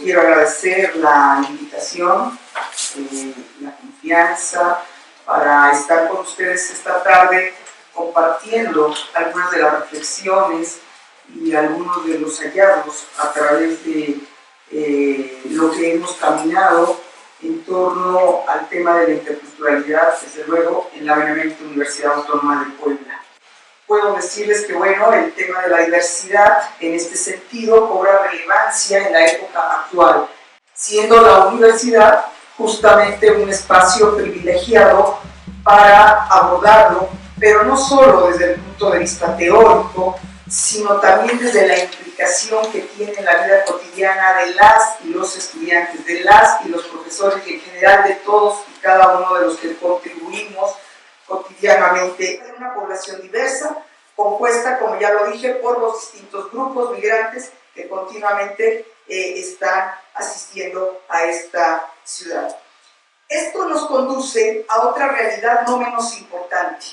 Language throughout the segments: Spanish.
Quiero agradecer la invitación, la confianza para estar con ustedes esta tarde compartiendo algunas de las reflexiones y algunos de los hallazgos a través de lo que hemos caminado en torno al tema de la interculturalidad, desde luego, en la Benemérita Universidad Autónoma de Puebla. Puedo decirles que, bueno, el tema de la diversidad en este sentido cobra relevancia en la época actual, siendo la universidad justamente un espacio privilegiado para abordarlo, pero no solo desde el punto de vista teórico, sino también desde la implicación que tiene en la vida cotidiana de las y los estudiantes, de las y los profesores y en general de todos y cada uno de los que contribuimos cotidianamente en una población diversa, compuesta, como ya lo dije, por los distintos grupos migrantes que continuamente están asistiendo a esta ciudad. Esto nos conduce a otra realidad no menos importante.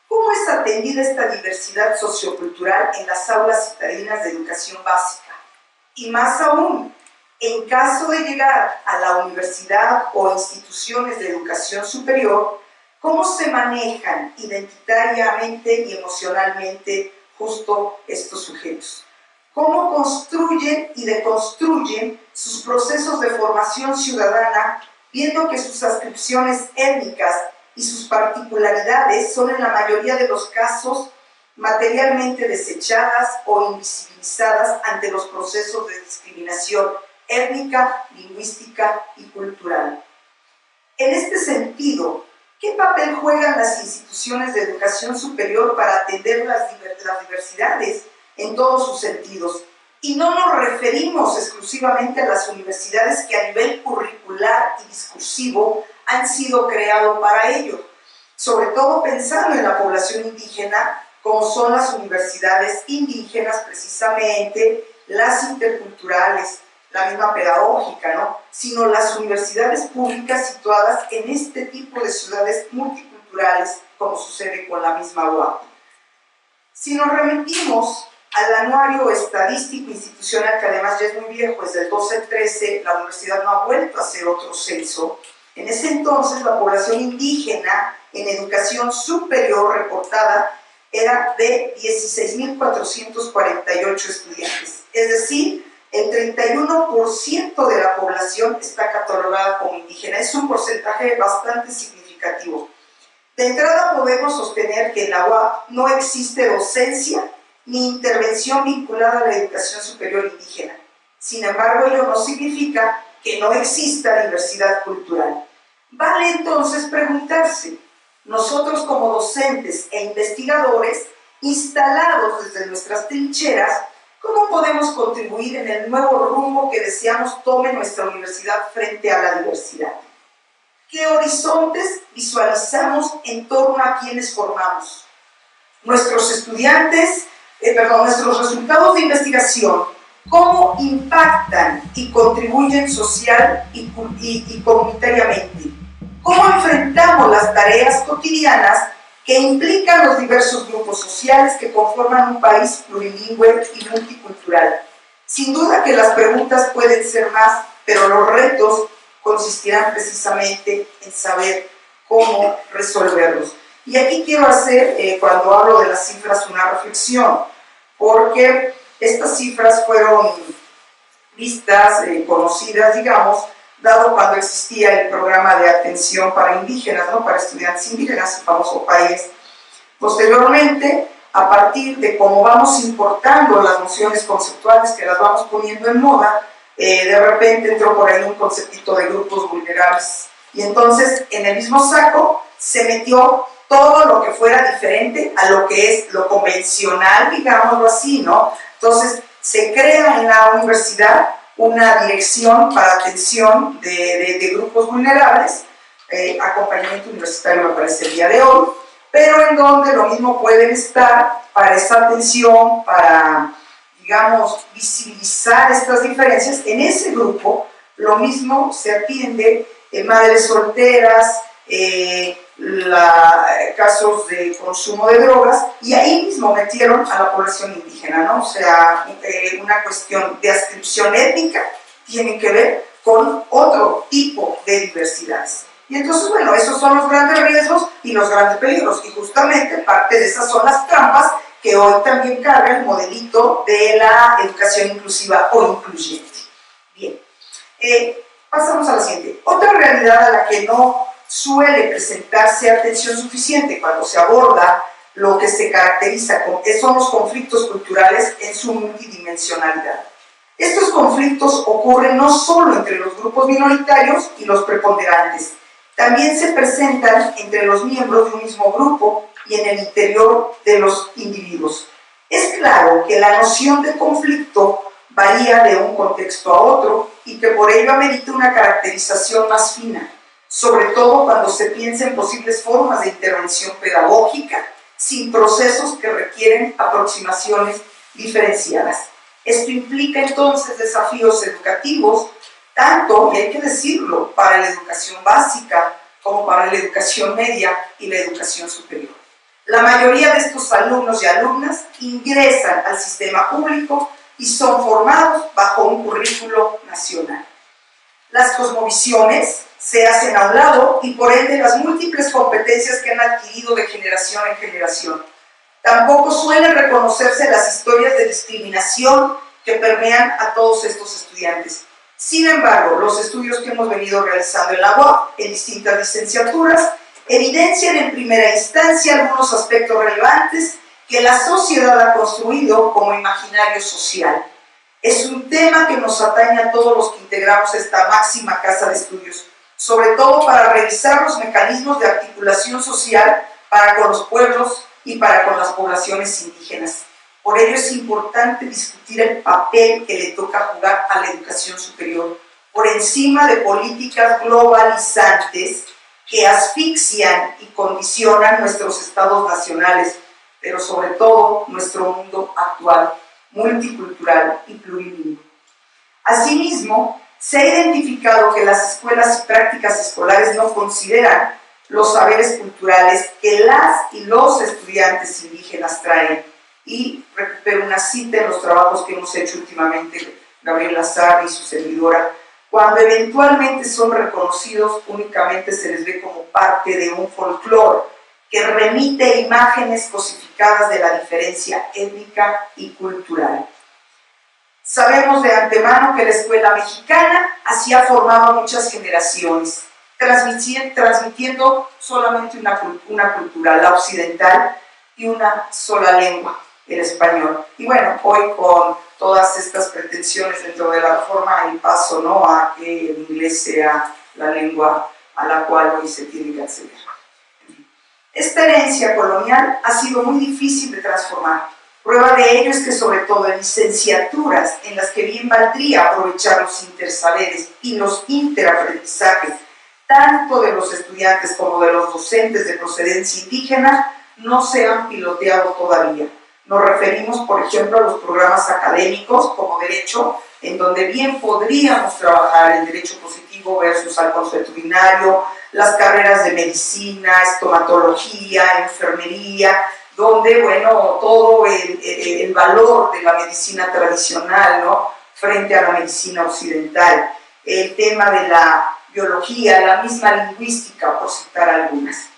¿Cómo es atendida esta diversidad sociocultural en las aulas citadinas de educación básica? Y más aún, en caso de llegar a la universidad o instituciones de educación superior, ¿cómo se manejan identitariamente y emocionalmente justo estos sujetos? ¿Cómo construyen y deconstruyen sus procesos de formación ciudadana, viendo que sus adscripciones étnicas y sus particularidades son en la mayoría de los casos materialmente desechadas o invisibilizadas ante los procesos de discriminación étnica, lingüística y cultural? En este sentido, ¿qué papel juegan las instituciones de educación superior para atender las diversidades en todos sus sentidos? Y no nos referimos exclusivamente a las universidades que a nivel curricular y discursivo han sido creados para ello, sobre todo pensando en la población indígena, como son las universidades indígenas precisamente, las interculturales, la misma pedagógica, ¿no? Sino las universidades públicas situadas en este tipo de ciudades multiculturales, como sucede con la misma UAP. Si nos remitimos al anuario estadístico institucional, que además ya es muy viejo, es del 12 al 13, la universidad no ha vuelto a hacer otro censo. En ese entonces, la población indígena en educación superior reportada era de 16.448 estudiantes, es decir, el 31% de la población está catalogada como indígena. Es un porcentaje bastante significativo. De entrada podemos sostener que en la UAP no existe docencia ni intervención vinculada a la educación superior indígena. Sin embargo, ello no significa que no exista diversidad cultural. Vale entonces preguntarse, nosotros como docentes e investigadores, instalados desde nuestras trincheras, ¿cómo podemos contribuir en el nuevo rumbo que deseamos tome nuestra universidad frente a la diversidad? ¿Qué horizontes visualizamos en torno a quienes formamos? Nuestros estudiantes, nuestros resultados de investigación, ¿cómo impactan y contribuyen social y comunitariamente? ¿Cómo enfrentamos las tareas cotidianas que implican los diversos grupos sociales que conforman un país plurilingüe y multicultural? Sin duda que las preguntas pueden ser más, pero los retos consistirán precisamente en saber cómo resolverlos. Y aquí quiero hacer, cuando hablo de las cifras, una reflexión, porque estas cifras fueron vistas, conocidas, digamos, dado cuando existía el programa de atención para indígenas, ¿no? Para estudiantes indígenas, el famoso PAIES. Posteriormente, a partir de cómo vamos importando las nociones conceptuales, que las vamos poniendo en moda, de repente entró por ahí un conceptito de grupos vulnerables Y entonces en el mismo saco se metió todo lo que fuera diferente a lo que es lo convencional, digámoslo así, ¿no? Entonces se crea en la universidad una dirección para atención de grupos vulnerables, acompañamiento universitario me parece el día de hoy, pero en donde lo mismo pueden estar para esta atención, para, digamos, visibilizar estas diferencias. En ese grupo lo mismo se atiende madres solteras, casos de consumo de drogas, y ahí mismo metieron a la población indígena, ¿no? O sea, una cuestión de adscripción étnica tiene que ver con otro tipo de diversidades. Y entonces, bueno, esos son los grandes riesgos y los grandes peligros, y justamente parte de esas son las trampas que hoy también carga el modelito de la educación inclusiva o incluyente. Bien, pasamos a la siguiente. Otra realidad a la que no suele presentarse atención suficiente cuando se aborda lo que se caracteriza son los conflictos culturales en su multidimensionalidad. Estos conflictos ocurren no solo entre los grupos minoritarios y los preponderantes, también se presentan entre los miembros de un mismo grupo y en el interior de los individuos. Es claro que la noción de conflicto varía de un contexto a otro y que por ello amerita una caracterización más fina, sobre todo cuando se piensa en posibles formas de intervención pedagógica sin procesos que requieren aproximaciones diferenciadas. Esto implica entonces desafíos educativos, tanto, y hay que decirlo, para la educación básica como para la educación media y la educación superior. La mayoría de estos alumnos y alumnas ingresan al sistema público y son formados bajo un currículo nacional. Las cosmovisiones se hacen a un lado y por ende las múltiples competencias que han adquirido de generación en generación. Tampoco suelen reconocerse las historias de discriminación que permean a todos estos estudiantes. Sin embargo, los estudios que hemos venido realizando en la UAP, en distintas licenciaturas, evidencian en primera instancia algunos aspectos relevantes que la sociedad ha construido como imaginario social. Es un tema que nos atañe a todos los que integramos esta máxima casa de estudios, sobre todo para revisar los mecanismos de articulación social para con los pueblos y para con las poblaciones indígenas. Por ello es importante discutir el papel que le toca jugar a la educación superior, por encima de políticas globalizantes que asfixian y condicionan nuestros estados nacionales, pero sobre todo nuestro mundo actual, multicultural y plurilingüe. Asimismo, se ha identificado que las escuelas y prácticas escolares no consideran los saberes culturales que las y los estudiantes indígenas traen. Y recupero una cita en los trabajos que hemos hecho últimamente, Gabriela Sarri y su servidora: cuando eventualmente son reconocidos, únicamente se les ve como parte de un folclore que remite imágenes cosificadas de la diferencia étnica y cultural. Sabemos de antemano que la escuela mexicana así ha formado a muchas generaciones, transmitiendo solamente una cultura, la occidental, y una sola lengua, el español. Y bueno, hoy con todas estas pretensiones dentro de la reforma hay paso, ¿no?, a que el inglés sea la lengua a la cual hoy se tiene que acceder. Esta herencia colonial ha sido muy difícil de transformar. Prueba de ello es que sobre todo en licenciaturas en las que bien valdría aprovechar los intersaberes y los interaprendizajes tanto de los estudiantes como de los docentes de procedencia indígena, no se han piloteado todavía. Nos referimos, por ejemplo, a los programas académicos como Derecho, en donde bien podríamos trabajar el Derecho positivo versus al consuetudinario, las carreras de Medicina, Estomatología, Enfermería, donde, bueno, todo el valor de la medicina tradicional, ¿no?, frente a la medicina occidental, el tema de la biología, la misma lingüística, por citar algunas.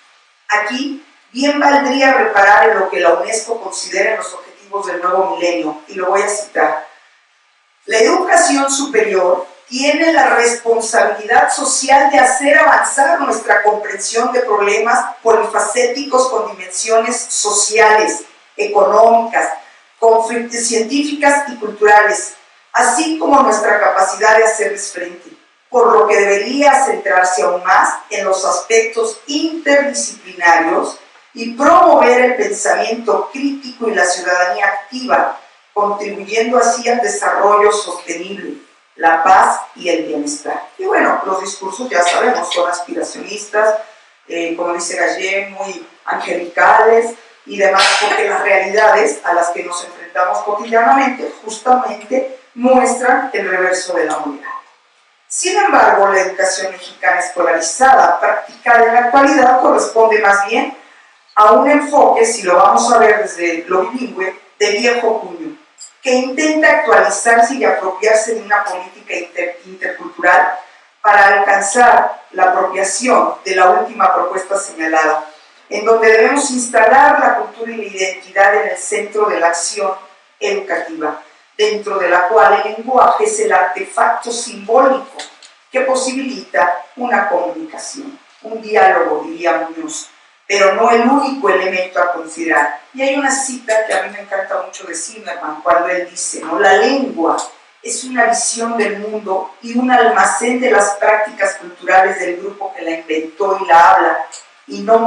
Aquí bien valdría reparar en lo que la UNESCO considera en los objetivos del nuevo milenio, y lo voy a citar. La educación superior tiene la responsabilidad social de hacer avanzar nuestra comprensión de problemas polifacéticos con dimensiones sociales, económicas, científicas y culturales, así como nuestra capacidad de hacerles frente. por lo que debería centrarse aún más en los aspectos interdisciplinarios y promover el pensamiento crítico y la ciudadanía activa, contribuyendo así al desarrollo sostenible, la paz y el bienestar. Y bueno, los discursos ya sabemos, son aspiracionistas, como dice Gallé, muy angelicales y demás, porque las realidades a las que nos enfrentamos cotidianamente justamente muestran el reverso de la moneda. Sin embargo, la educación mexicana escolarizada, practicada en la actualidad, corresponde más bien a un enfoque, si lo vamos a ver desde lo bilingüe, de viejo cuño, que intenta actualizarse y apropiarse de una política intercultural para alcanzar la apropiación de la última propuesta señalada, en donde debemos instalar la cultura y la identidad en el centro de la acción educativa, dentro de la cual el lenguaje es el artefacto simbólico que posibilita una comunicación, un diálogo, diría Muñoz, pero no el único elemento a considerar. Y hay una cita que a mí me encanta mucho de Zimmerman, cuando él dice, ¿no? La lengua es una visión del mundo y un almacén de las prácticas culturales del grupo que la inventó y la habla, y no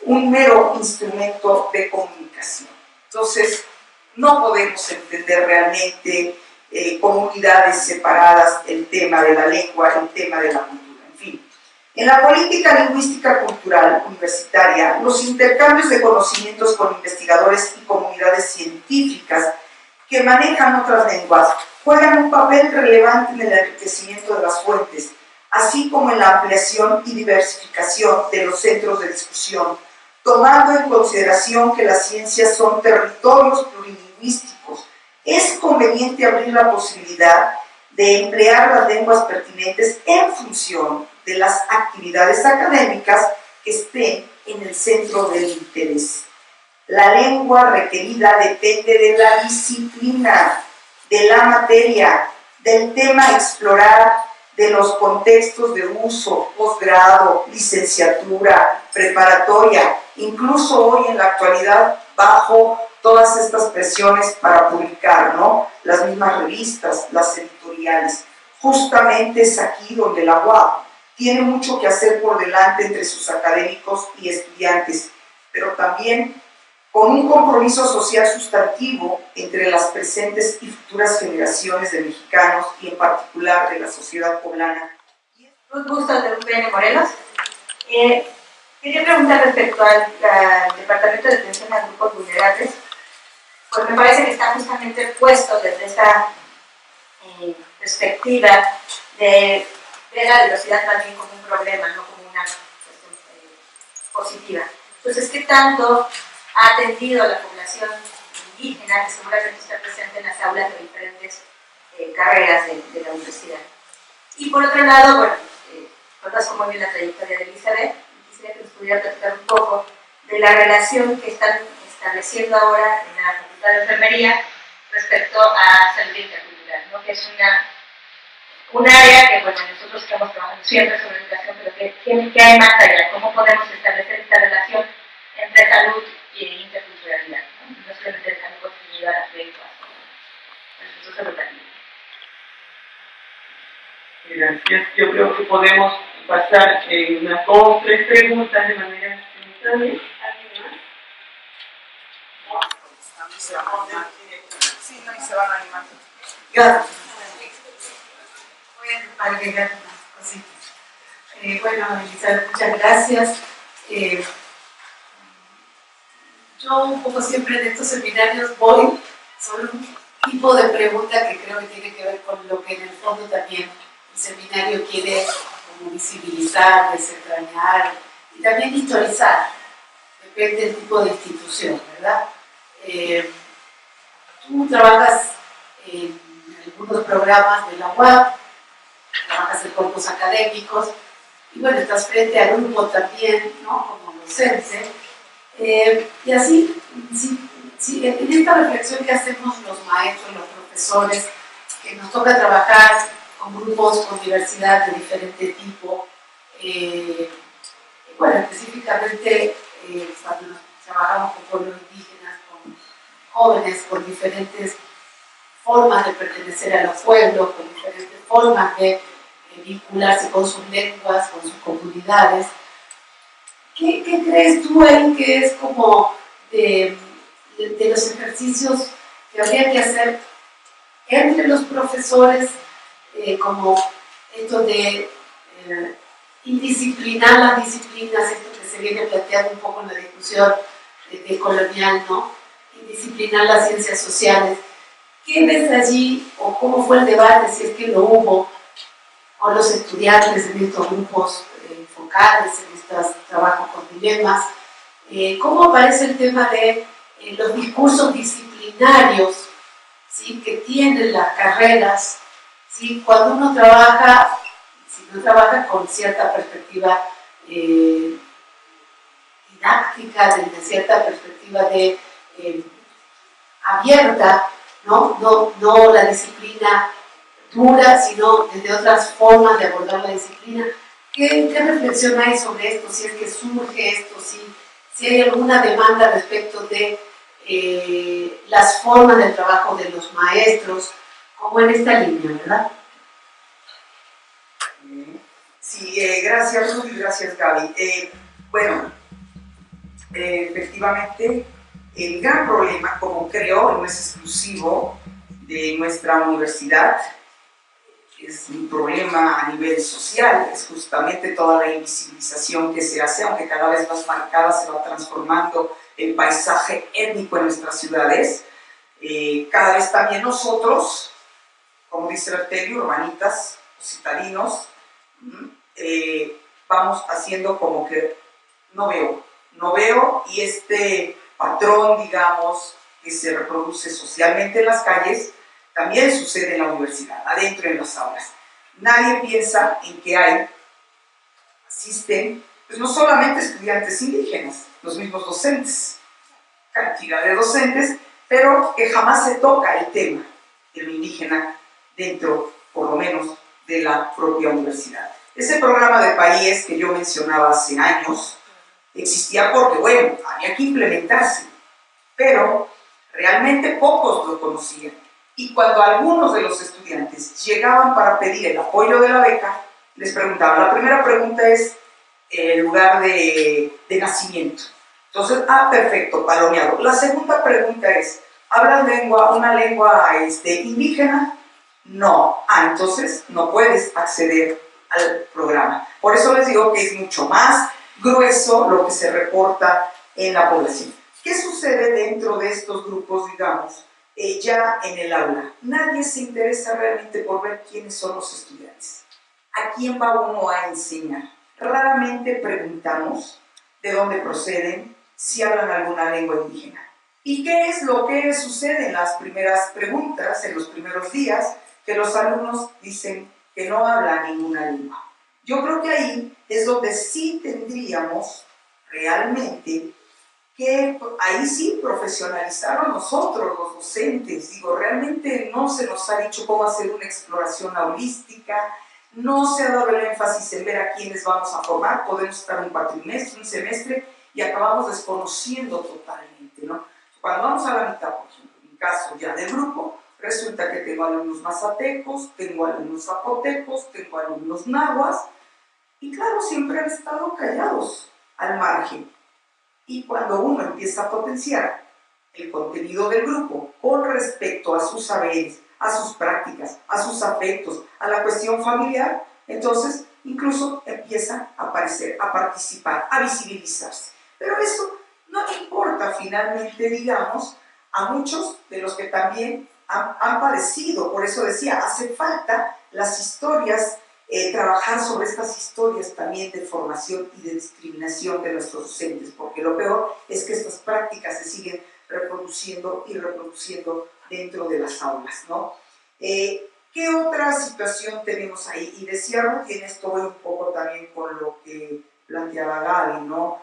un mero instrumento de comunicación. Entonces, no podemos entender realmente como unidades separadas el tema de la lengua, el tema de la cultura, en fin. En la política lingüística cultural universitaria, los intercambios de conocimientos con investigadores y comunidades científicas que manejan otras lenguas juegan un papel relevante en el enriquecimiento de las fuentes, así como en la ampliación y diversificación de los centros de discusión, tomando en consideración que las ciencias son territorios plurilingüísticos. Es conveniente abrir la posibilidad de emplear las lenguas pertinentes en función de las actividades académicas que estén en el centro del interés. La lengua requerida depende de la disciplina, de la materia, del tema a explorar, de los contextos de uso, posgrado, licenciatura, preparatoria, incluso hoy en la actualidad bajo todas estas presiones para publicar, ¿no? Las mismas revistas, las editoriales. Justamente es aquí donde la UAP tiene mucho que hacer por delante entre sus académicos y estudiantes, pero también con un compromiso social sustantivo entre las presentes y futuras generaciones de mexicanos y en particular de la sociedad poblana. Ruth Bustos de UPN Morelos. Quería preguntar respecto al Departamento de Atención a Grupos Vulnerables, pues me parece que está justamente puesto desde esta perspectiva de ver la diversidad más bien como un problema, no como una cuestión positiva. Entonces, ¿qué tanto ha atendido a la población indígena que seguramente está presente en las aulas de diferentes carreras de la universidad? Y por otro lado, bueno, conozco muy bien la trayectoria de Elizabeth, y quisiera que nos pudiera platicar un poco de la relación que están estableciendo ahora en la Facultad de Enfermería respecto a salud intercultural, ¿no? Que es un área que, bueno, nosotros estamos trabajando siempre sobre educación, pero que hay más allá. ¿Cómo podemos establecer esta relación entre salud y interculturalidad? No solamente el cambio cotidiano a las lenguas, el uso educativo. Gracias. Yo creo que podemos pasar unas 2 o 3 preguntas de manera simultánea. Se van a animar. Sí, no, y se van a animar. Gracias. Voy a agregar unas cositas. Bueno, Elizabeth, muchas gracias. Yo un poco siempre en estos seminarios voy sobre un tipo de pregunta que creo que tiene que ver con lo que en el fondo también el seminario quiere como visibilizar, desentrañar y también historizar. Depende del tipo de institución, ¿verdad? Tú trabajas en algunos programas de la UAP, trabajas en corpus académicos y bueno, estás frente al grupo también, ¿no? Como docente. Y así, en esta reflexión que hacemos los maestros, los profesores, que nos toca trabajar con grupos con diversidad de diferente tipo, bueno, específicamente cuando trabajamos con pueblos indígenas, con jóvenes, con diferentes formas de pertenecer a los pueblos, con diferentes formas de vincularse con sus lenguas, con sus comunidades. ¿Qué crees tú ahí que es como de los ejercicios que habría que hacer entre los profesores, como esto de indisciplinar las disciplinas, esto que se viene planteando un poco en la discusión de colonial, ¿no? Indisciplinar las ciencias sociales? ¿Qué ves allí, o cómo fue el debate, si es que lo hubo, con los estudiantes en estos grupos focales, en estos trabajos con dilemas? ¿Cómo aparece el tema de los discursos disciplinarios, ¿sí?, que tienen las carreras, ¿sí?, cuando uno trabaja, si no trabaja con cierta perspectiva didáctica, desde cierta perspectiva abierta, no la disciplina dura, sino desde otras formas de abordar la disciplina? ¿Qué reflexión hay sobre esto? Si es que surge esto, si hay alguna demanda respecto de las formas de trabajo de los maestros, como en esta línea, ¿verdad? Sí, gracias Ruth y gracias Gaby. Bueno, efectivamente, el gran problema, como creo, no es exclusivo de nuestra universidad, es un problema a nivel social, es justamente toda la invisibilización que se hace, aunque cada vez más marcada se va transformando el paisaje étnico en nuestras ciudades. Cada vez también nosotros, como dice Bertelio, urbanitas, citadinos, vamos haciendo como que no veo, y este patrón, digamos, que se reproduce socialmente en las calles, también sucede en la universidad, adentro en las aulas. Nadie piensa en que asisten, pues no solamente estudiantes indígenas, los mismos docentes, cantidad de docentes, pero que jamás se toca el tema de lo indígena dentro, por lo menos, de la propia universidad. Ese programa de país que yo mencionaba hace años existía porque, bueno, había que implementarse, pero realmente pocos lo conocían. Y cuando algunos de los estudiantes llegaban para pedir el apoyo de la beca, les preguntaban, la primera pregunta es el lugar de nacimiento. Entonces, perfecto, palomeado. La segunda pregunta es, ¿hablas una lengua indígena? No. Entonces no puedes acceder al programa. Por eso les digo que es mucho más grueso lo que se reporta en la población. ¿Qué sucede dentro de estos grupos, digamos, ya en el aula? Nadie se interesa realmente por ver quiénes son los estudiantes. ¿A quién va uno a enseñar? Raramente preguntamos de dónde proceden, si hablan alguna lengua indígena. ¿Y qué es lo que sucede en las primeras preguntas, en los primeros días? Que los alumnos dicen que no hablan ninguna lengua. Yo creo que ahí es donde sí tendríamos realmente que, ahí sí, profesionalizar nosotros, los docentes. Digo, realmente no se nos ha dicho cómo hacer una exploración holística, no se ha dado el énfasis en ver a quiénes vamos a formar. Podemos estar un cuatrimestre, un semestre, y acabamos desconociendo totalmente, ¿no? Cuando vamos a la mitad, por ejemplo, en mi caso ya del grupo, resulta que tengo alumnos mazatecos, tengo alumnos zapotecos, tengo alumnos nahuas, y claro, siempre han estado callados al margen. Y cuando uno empieza a potenciar el contenido del grupo con respecto a sus saberes, a sus prácticas, a sus afectos, a la cuestión familiar, entonces incluso empieza a aparecer, a participar, a visibilizarse. Pero eso no importa finalmente, digamos, a muchos de los que también han padecido. Por eso decía, hace falta las historias, trabajar sobre estas historias también de formación y de discriminación de nuestros docentes, porque lo peor es que estas prácticas se siguen reproduciendo y reproduciendo dentro de las aulas, ¿no? ¿Qué otra situación tenemos ahí? Y decía Ruth, y en esto voy un poco también con lo que planteaba Gaby, ¿no?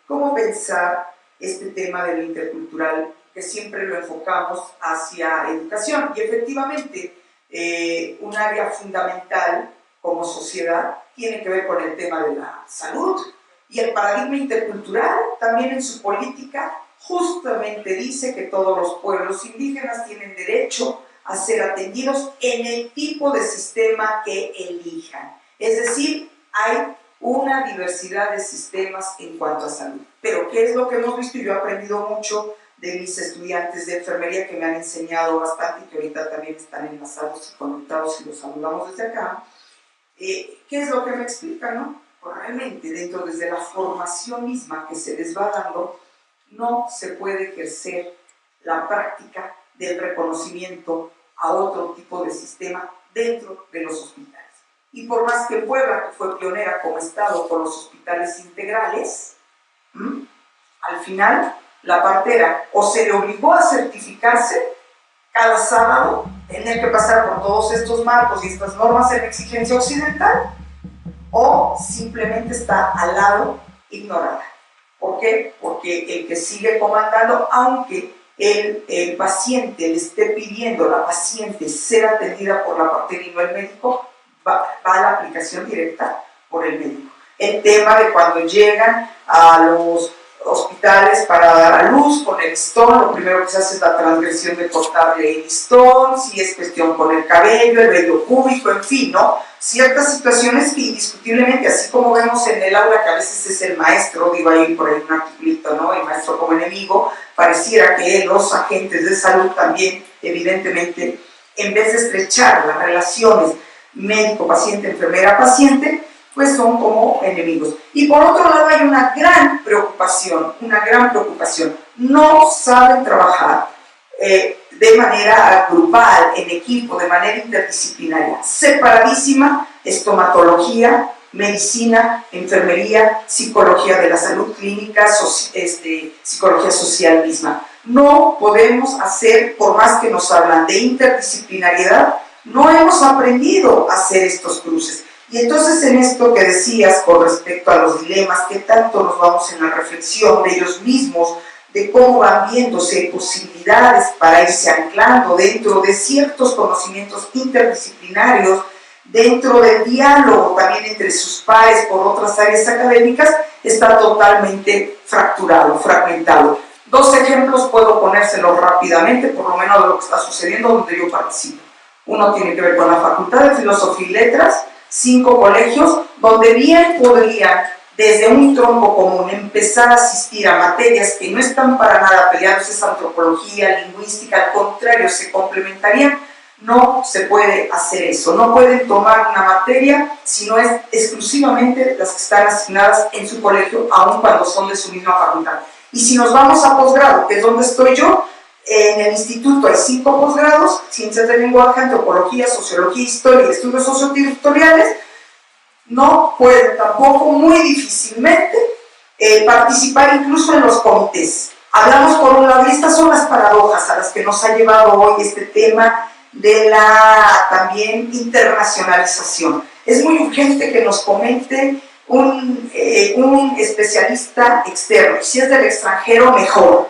¿Cómo pensar este tema de lo intercultural, que siempre lo enfocamos hacia educación? Y efectivamente, un área fundamental como sociedad tiene que ver con el tema de la salud, y el paradigma intercultural también en su política justamente dice que todos los pueblos indígenas tienen derecho a ser atendidos en el tipo de sistema que elijan. Es decir, hay una diversidad de sistemas en cuanto a salud. Pero ¿qué es lo que hemos visto? Yo he aprendido mucho de mis estudiantes de enfermería que me han enseñado bastante y que ahorita también están enlazados y conectados y los saludamos desde acá. ¿Qué es lo que me explican, no? Pues realmente dentro desde la formación misma que se les va dando, no se puede ejercer la práctica del reconocimiento a otro tipo de sistema dentro de los hospitales. Y por más que Puebla, que fue pionera como estado con los hospitales integrales, al final la partera o se le obligó a certificarse cada sábado, tener que pasar por todos estos marcos y estas normas en exigencia occidental, o simplemente está al lado ignorada. ¿Por qué? Porque el que sigue comandando, aunque el paciente le esté pidiendo a la paciente ser atendida por la partera y no el médico, va a la aplicación directa por el médico. El tema de cuando llegan a los hospitales para dar a luz con el listón, lo primero que se hace es la transgresión de cortarle el listón, si es cuestión con el cabello, el vello púbico, en fin, ¿no? Ciertas situaciones que indiscutiblemente, así como vemos en el aula que a veces es el maestro, digo ahí por ahí un articulito, ¿no? El maestro como enemigo, pareciera que los agentes de salud también, evidentemente, en vez de estrechar las relaciones médico-paciente, enfermera-paciente, pues son como enemigos. Y por otro lado hay una gran preocupación, no saben trabajar de manera grupal, en equipo, de manera interdisciplinaria, separadísima, estomatología, medicina, enfermería, psicología de la salud clínica, psicología social misma. No podemos hacer, por más que nos hablan de interdisciplinariedad, no hemos aprendido a hacer estos cruces. Y entonces en esto que decías con respecto a los dilemas, que tanto nos vamos en la reflexión de ellos mismos, de cómo van viéndose posibilidades para irse anclando dentro de ciertos conocimientos interdisciplinarios, dentro del diálogo también entre sus pares por otras áreas académicas, está totalmente fracturado, fragmentado. Dos ejemplos puedo ponérselos rápidamente, por lo menos de lo que está sucediendo donde yo participo. Uno tiene que ver con la Facultad de Filosofía y Letras, 5 colegios, donde bien podrían, desde un tronco común, empezar a asistir a materias que no están para nada peleadas, es antropología, lingüística, al contrario, se complementarían. No se puede hacer eso, no pueden tomar una materia si no es exclusivamente las que están asignadas en su colegio, aun cuando son de su misma facultad. Y si nos vamos a posgrado, que es donde estoy yo, en el instituto hay 5 posgrados, ciencias del lenguaje, antropología, sociología, historia y estudios socioterritoriales. No pueden tampoco, muy difícilmente, participar incluso en los comités. Hablamos por un lado, y estas son las paradojas a las que nos ha llevado hoy este tema de la también internacionalización. Es muy urgente que nos comente un especialista externo, si es del extranjero mejor.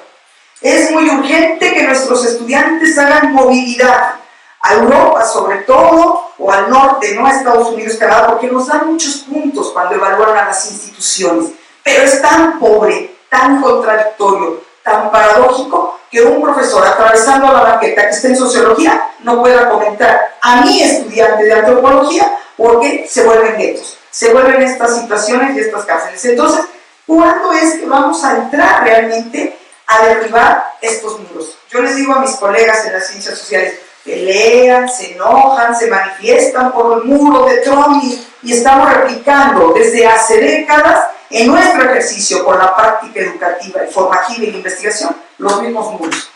Es muy urgente que nuestros estudiantes hagan movilidad a Europa sobre todo, o al norte, no a Estados Unidos, Canadá, porque nos dan muchos puntos cuando evalúan a las instituciones. Pero es tan pobre, tan contradictorio, tan paradójico, que un profesor atravesando la banqueta que está en sociología no pueda comentar a mi estudiante de antropología porque se vuelven guetos, se vuelven estas situaciones y estas cárceles. Entonces, ¿cuándo es que vamos a entrar realmente a derribar estos muros? Yo les digo a mis colegas en las ciencias sociales, pelean, se enojan, se manifiestan por el muro de Trump y estamos replicando desde hace décadas en nuestro ejercicio con la práctica educativa y formativa y la investigación los mismos muros.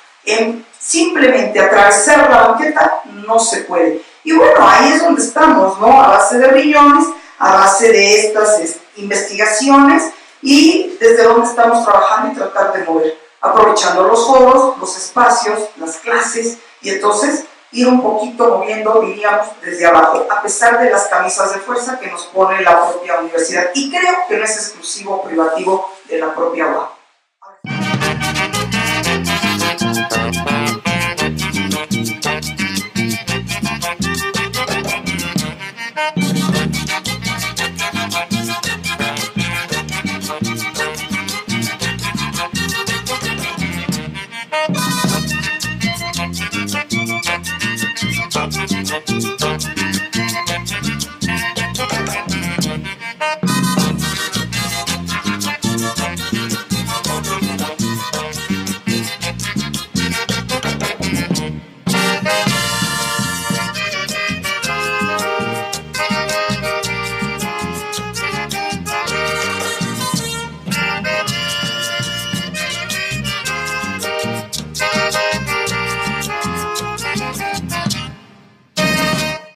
Simplemente atravesar la banqueta no se puede. Y bueno, ahí es donde estamos, ¿no? A base de riñones, a base de estas investigaciones y desde donde estamos trabajando y tratar de mover, aprovechando los foros, los espacios, las clases y entonces ir un poquito moviendo, diríamos, desde abajo, a pesar de las camisas de fuerza que nos pone la propia universidad. Y creo que no es exclusivo privativo de la propia UAP.